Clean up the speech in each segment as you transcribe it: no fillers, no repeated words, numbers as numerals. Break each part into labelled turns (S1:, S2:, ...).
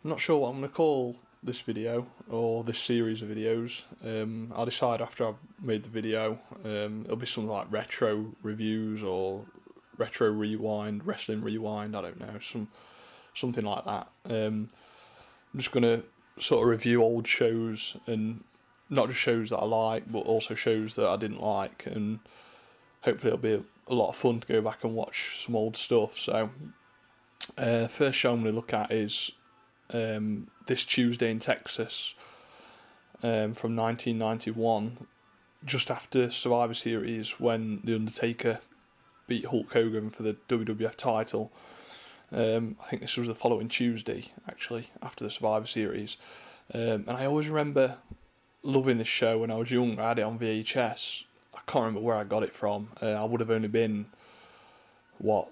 S1: I'm not sure what I'm going to call this video or this series of videos. I'll decide after I've made the video. It'll be something like retro reviews or retro rewind, wrestling rewind, I don't know, something like that. I'm just going to sort of review old shows, and not just shows that I like, but also shows that I didn't like, and hopefully it'll be a lot of fun to go back and watch some old stuff. So first show I'm going to look at is this Tuesday in Texas from 1991, just after Survivor Series, when The Undertaker beat Hulk Hogan for the WWF title. I think this was the following Tuesday, actually, after the Survivor Series. And I always remember loving this show when I was young. I had it on VHS. I can't remember where I got it from. I would have only been,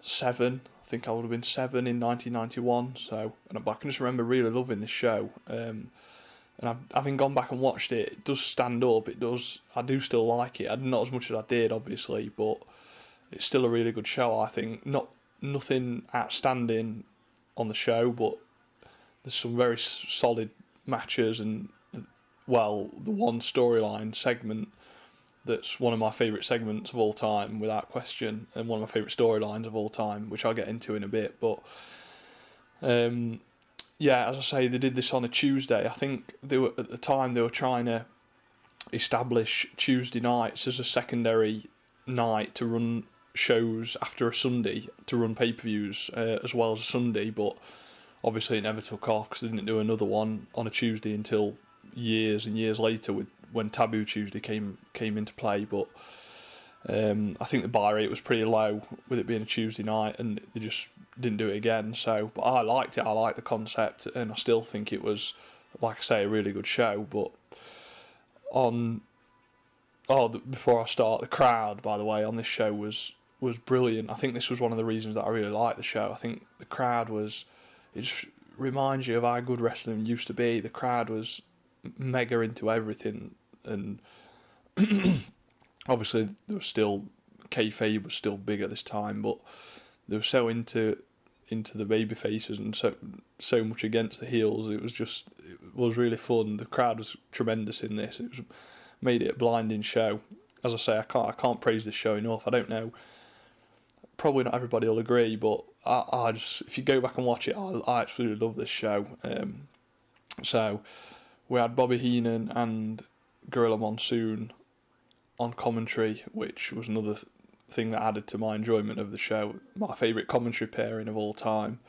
S1: 7? I think I would have been 7 in 1991. So, but I can just remember really loving this show. And having gone back and watched it, it does stand up. It does. I do still like it. Not as much as I did, obviously, but it's still a really good show, I think. Nothing outstanding on the show, but there's some very solid matches, and the one storyline segment that's one of my favourite segments of all time, without question, and one of my favourite storylines of all time, which I'll get into in a bit. But yeah, as I say, they did this on a Tuesday. I think at the time they were trying to establish Tuesday nights as a secondary night to run shows after a Sunday, to run pay-per-views as well as a Sunday, but obviously it never took off because they didn't do another one on a Tuesday until years and years later, when Taboo Tuesday came into play. But I think the buy rate was pretty low with it being a Tuesday night, and they just didn't do it again. So, but I liked it. I liked the concept, and I still think it was, like I say, a really good show. But before I start, the crowd, by the way, on this show was brilliant. I think this was one of the reasons that I really liked the show. I think the crowd it just reminds you of how good wrestling used to be. The crowd was mega into everything, and obviously there was still, kayfabe was still big at this time, but they were so into the baby faces and so much against the heels. It was really fun. The crowd was tremendous in this. Made it a blinding show. As I say, I can't praise this show enough. I don't know, probably not everybody will agree, but I just, if you go back and watch it, I absolutely love this show. So we had Bobby Heenan and Gorilla Monsoon on commentary, which was another thing that added to my enjoyment of the show. My favourite commentary pairing of all time.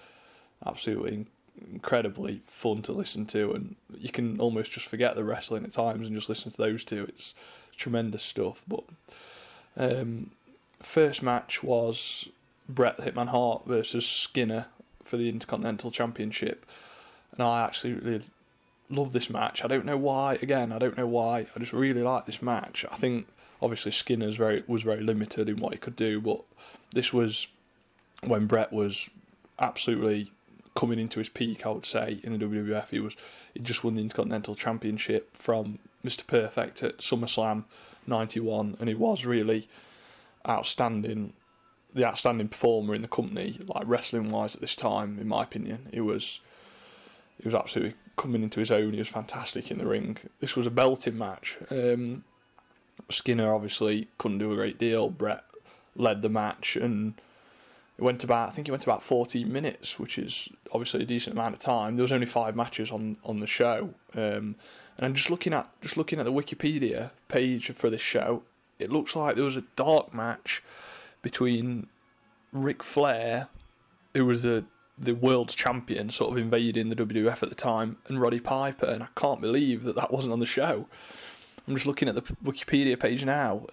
S1: Absolutely incredibly fun to listen to, and you can almost just forget the wrestling at times and just listen to those two. It's tremendous stuff. But first match was Bret the Hitman Hart versus Skinner for the Intercontinental Championship, and I actually really love this match. I don't know why. I just really like this match. I think obviously Skinner was very limited in what he could do, but this was when Bret was absolutely coming into his peak, I would say, in the WWF. He just won the Intercontinental Championship from Mr. Perfect at SummerSlam 91, and he was really outstanding, the outstanding performer in the company, like wrestling wise at this time, in my opinion. He was absolutely coming into his own. He was fantastic in the ring. This was a belting match. Skinner obviously couldn't do a great deal. Bret led the match, and it went about 14 minutes, which is obviously a decent amount of time. There was only 5 matches on the show, and I'm just looking at the Wikipedia page for this show. It looks like there was a dark match between Ric Flair, who was the world's champion, sort of invading the WWF at the time, and Roddy Piper, and I can't believe that wasn't on the show. I'm just looking at the Wikipedia page now.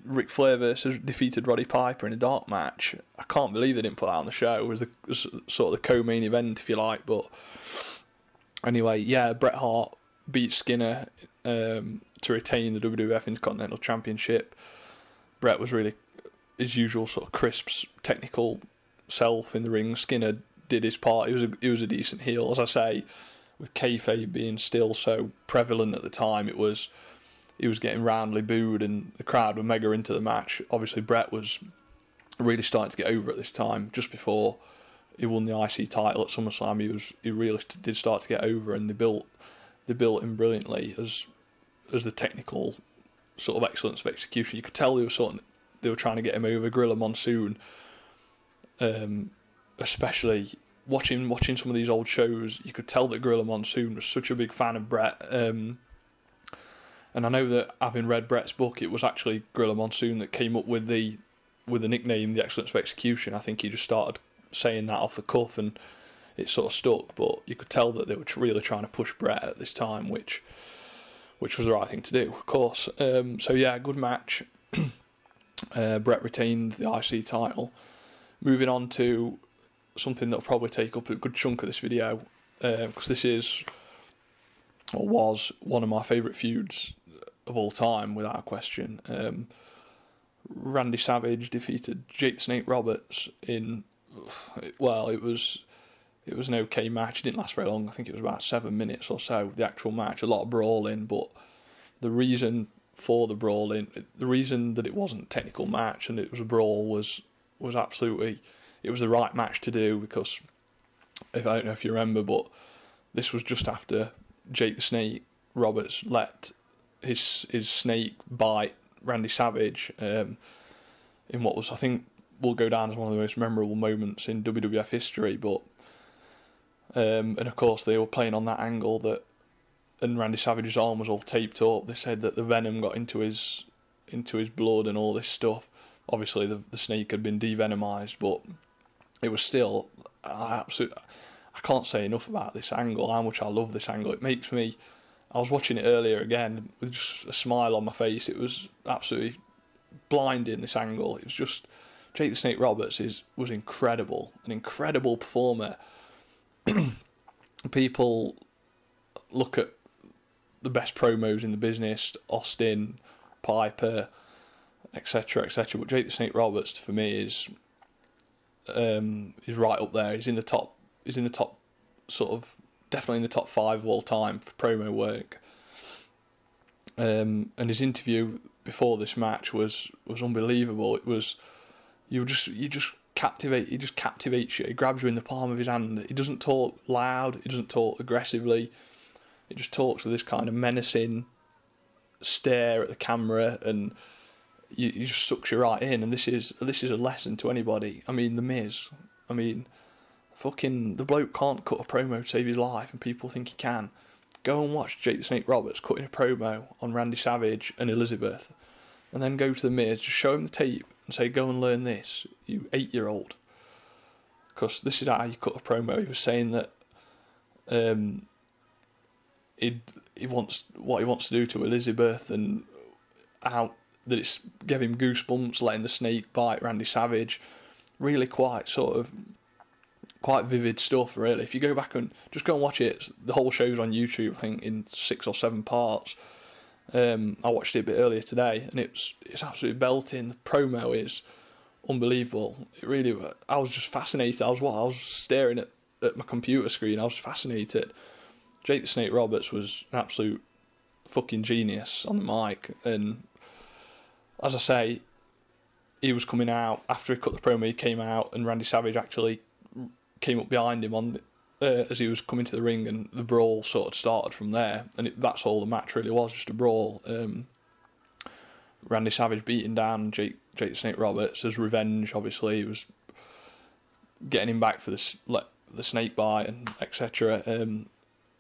S1: Ric Flair defeated Roddy Piper in a dark match. I can't believe they didn't put that on the show. It was sort of the co-main event, if you like. But anyway, yeah, Bret Hart beat Skinner to retain the WWF Intercontinental Championship. Bret was really his usual sort of crisp, technical self in the ring. Skinner did his part. He was a decent heel, as I say, with kayfabe being still so prevalent at the time. He was getting roundly booed, and the crowd were mega into the match. Obviously, Bret was really starting to get over at this time, just before he won the IC title at SummerSlam, he really did start to get over, and they built him brilliantly as the technical sort of excellence of execution. You could tell they were trying to get him over. Gorilla Monsoon, especially watching some of these old shows, you could tell that Gorilla Monsoon was such a big fan of Bret. And I know that, having read Bret's book, it was actually Gorilla Monsoon that came up with the nickname, the excellence of execution. I think he just started saying that off the cuff, and it sort of stuck. But you could tell that they were really trying to push Bret at this time, which was the right thing to do, of course. So yeah, good match. Bret retained the IC title. Moving on to something that'll probably take up a good chunk of this video, because this is, or was, one of my favourite feuds of all time, without question. Randy Savage defeated Jake the Snake Roberts in, well, it was an okay match. It didn't last very long. I think it was about 7 minutes or so, the actual match. A lot of brawling, but the reason for the brawling, the reason that it wasn't a technical match and it was a brawl was absolutely, it was the right match to do, because I don't know if you remember, but this was just after Jake the Snake Roberts let his snake bite Randy Savage in what was, I think, will go down as one of the most memorable moments in WWF history. But and of course they were playing on that angle that, and Randy Savage's arm was all taped up. They said that the venom got into his blood and all this stuff. Obviously the snake had been devenomized, but it was still, I can't say enough about this angle, how much I love this angle. It makes me, I was watching it earlier again with just a smile on my face. It was absolutely blinding, this angle. It was just, Jake the Snake Roberts was incredible, an incredible performer. People look at the best promos in the business, Austin, Piper, etc., etc. But Jake the Snake Roberts, for me, is right up there. He's in the top. He's in the top, sort of, definitely in the top 5 of all time for promo work. And his interview before this match was unbelievable. It was, he just captivates you. He grabs you in the palm of his hand. He doesn't talk loud. He doesn't talk aggressively. He just talks with this kind of menacing stare at the camera, and you just sucks you right in. And this is a lesson to anybody. I mean, The Miz. I mean, fucking, the bloke can't cut a promo to save his life, and people think he can. Go and watch Jake the Snake Roberts cutting a promo on Randy Savage and Elizabeth, and then go to The Miz, just show him the tape and say, go and learn this, you 8-year-old. Because this is how you cut a promo. He was saying that he wants, what he wants to do to Elizabeth, and how that it's gave him goosebumps letting the snake bite Randy Savage. Really quite vivid stuff, really. If you go back and just go and watch it, the whole show's on YouTube, I think, in 6 or 7 parts. I watched it a bit earlier today, and it's absolutely belting. The promo is unbelievable. It really, I was just fascinated. I was staring at my computer screen. I was fascinated. Jake the Snake Roberts was an absolute fucking genius on the mic, and as I say, he was coming out after he cut the promo. He came out, and Randy Savage actually came up behind him as he was coming to the ring, and the brawl sort of started from there. And that's all the match really was, just a brawl. Randy Savage beating down Jake the Snake Roberts as revenge. Obviously, he was getting him back for the snake bite and etc. And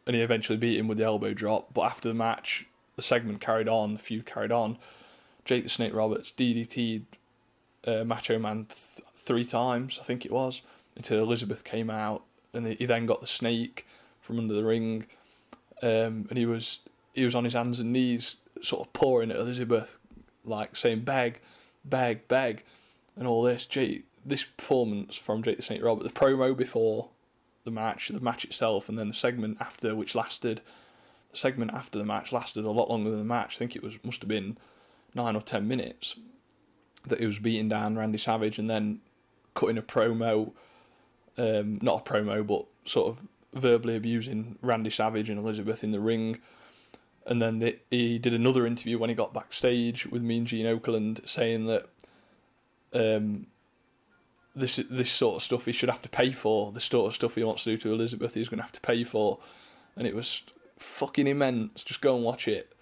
S1: he eventually beat him with the elbow drop. But after the match, the segment carried on, the feud carried on. Jake the Snake Roberts DDT'd Macho Man 3 times, I think it was, until Elizabeth came out, and he then got the snake from under the ring, and he was on his hands and knees, sort of pouring at Elizabeth, like saying beg, beg, beg, and all this. This performance from Jake the Snake Roberts, the promo before the match itself, and then the segment after, the segment after the match lasted a lot longer than the match. I think it must have been 9 or 10 minutes that he was beating down Randy Savage, and then cutting a promo, not a promo, but sort of verbally abusing Randy Savage and Elizabeth in the ring. And then he did another interview when he got backstage with Mean Gene Okerlund, saying that this sort of stuff he should have to pay for. The sort of stuff he wants to do to Elizabeth, he's going to have to pay for. And it was fucking immense. Just go and watch it.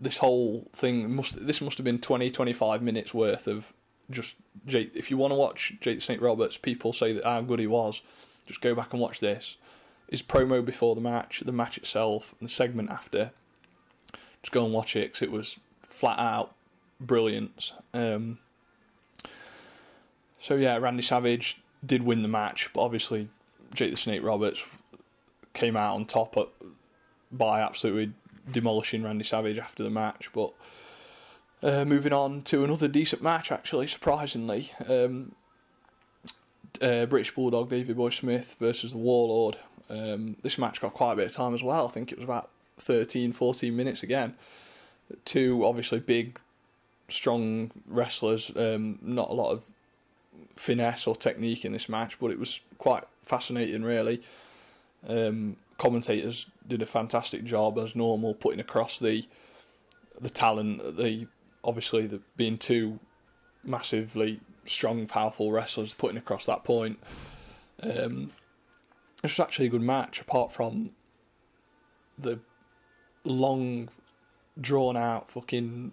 S1: This whole thing must have been 20-25 minutes worth of just Jake. If you want to watch Jake the Snake Roberts, people say that how good he was. Just go back and watch this. His promo before the match itself, and the segment after. Just go and watch it, because it was flat out brilliant. So yeah, Randy Savage did win the match, but obviously Jake the Snake Roberts came out on top by absolutely demolishing Randy Savage after the match. But moving on to another decent match, actually, surprisingly. British Bulldog Davey Boy Smith versus the Warlord. This match got quite a bit of time as well. I think it was about 13-14 minutes again. Two obviously big, strong wrestlers. Not a lot of finesse or technique in this match, but it was quite fascinating, really. Commentators did a fantastic job as normal, putting across the talent, obviously being two massively strong, powerful wrestlers, putting across that point. It was actually a good match, apart from the long, drawn out fucking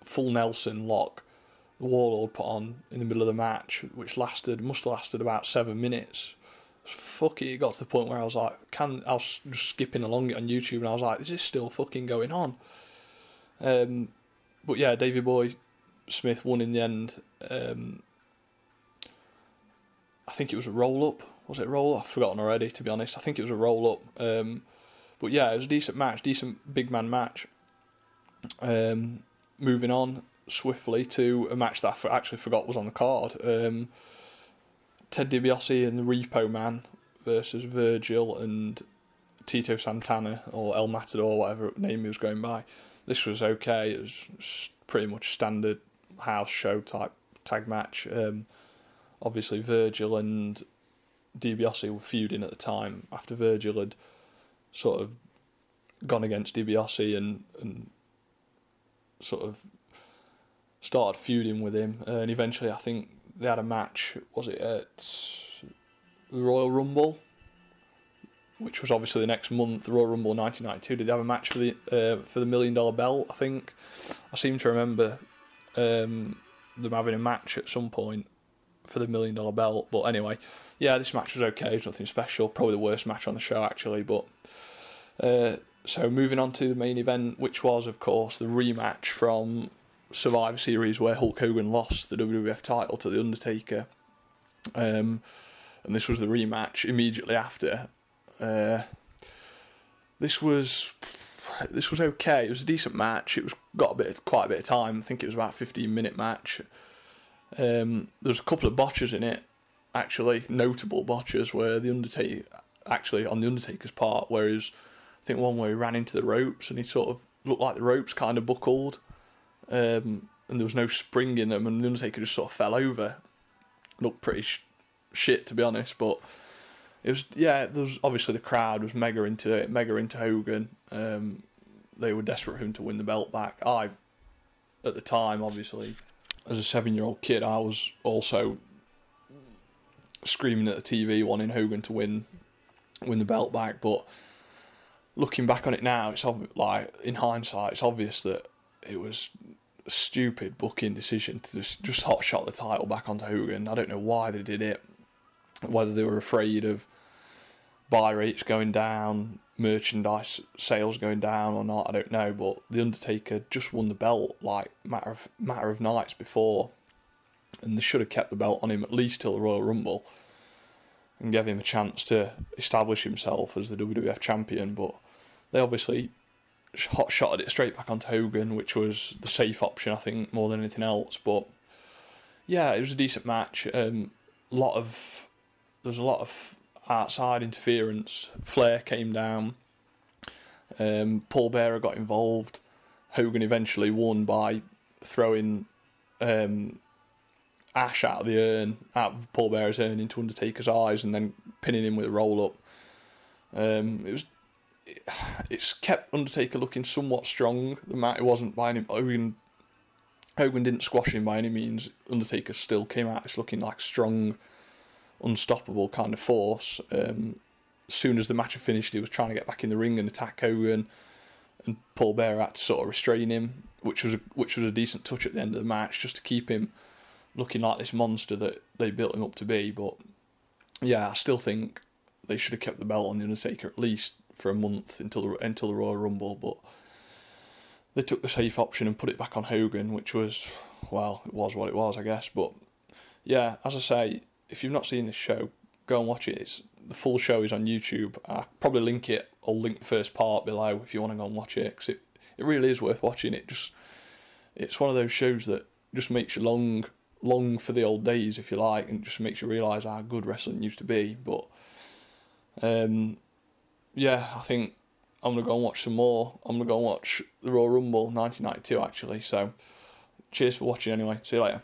S1: full Nelson lock the Warlord put on in the middle of the match, which must have lasted about 7 minutes. Fuck it got to the point where I was like, I was just skipping along it on YouTube, and I was like, this is still fucking going on. But yeah, Davey Boy Smith won in the end. I think it was a roll-up. Was it a roll-up? I've forgotten already, to be honest. I think it was a roll-up. But yeah, it was a decent match, decent big man match. Moving on swiftly to a match that I actually forgot was on the card. Ted DiBiase and the Repo Man versus Virgil and Tito Santana, or El Matador, whatever name he was going by. This was okay. It was pretty much standard house show type tag match. Obviously Virgil and DiBiase were feuding at the time, after Virgil had sort of gone against DiBiase and sort of started feuding with him, and eventually I think they had a match, was it at the Royal Rumble, which was obviously the next month, the Royal Rumble 1992. Did they have a match for the $1 million belt, I think? I seem to remember them having a match at some point for the $1 million belt, but anyway, yeah, this match was okay. It was nothing special, probably the worst match on the show, actually. But so moving on to the main event, which was, of course, the rematch from Survivor Series, where Hulk Hogan lost the WWF title to the Undertaker, and this was the rematch immediately after. This was okay. It was a decent match. It was quite a bit of time. I think it was about a 15-minute match. There was a couple of botches in it, actually, notable botches, where the Undertaker, actually on the Undertaker's part, where he was, I think one where he ran into the ropes and he sort of looked like the ropes kind of buckled. And there was no spring in them, and the Undertaker just sort of fell over. Looked pretty shit, to be honest, but it was, yeah, there was, obviously the crowd was mega into it, mega into Hogan. They were desperate for him to win the belt back. At the time, obviously, as a 7-year-old kid, I was also screaming at the TV wanting Hogan to win the belt back. But looking back on it now, it's like, in hindsight, it's obvious that it was a stupid booking decision to just hot shot the title back onto Hogan. I don't know why they did it, whether they were afraid of buy rates going down, merchandise sales going down or not, I don't know. But the Undertaker just won the belt like matter of nights before, and they should have kept the belt on him at least till the Royal Rumble and gave him a chance to establish himself as the WWF champion. But they obviously hot shotted it straight back onto Hogan, which was the safe option, I think, more than anything else. But yeah, it was a decent match. There was a lot of outside interference. Flair came down. Paul Bearer got involved. Hogan eventually won by throwing ash out of Paul Bearer's urn into Undertaker's eyes, and then pinning him with a roll up. It's kept Undertaker looking somewhat strong. It wasn't by any Hogan Hogan didn't squash him by any means. Undertaker still came out as looking like strong, unstoppable kind of force. As soon as the match had finished, he was trying to get back in the ring and attack Hogan, and Paul Bearer had to sort of restrain him, which was a decent touch at the end of the match, just to keep him looking like this monster that they built him up to be. But yeah, I still think they should have kept the belt on the Undertaker at least for a month until the Royal Rumble, but they took the safe option and put it back on Hogan, which was, well, it was what it was, I guess. But yeah, as I say, if you've not seen this show, go and watch it. The full show is on YouTube. I'll probably link it. I'll link the first part below if you want to go and watch it, because it really is worth watching. It's one of those shows that just makes you long for the old days, if you like, and just makes you realise how good wrestling used to be. But yeah, I think I'm going to go and watch some more. I'm going to go and watch the Royal Rumble 1992, actually. So cheers for watching anyway. See you later.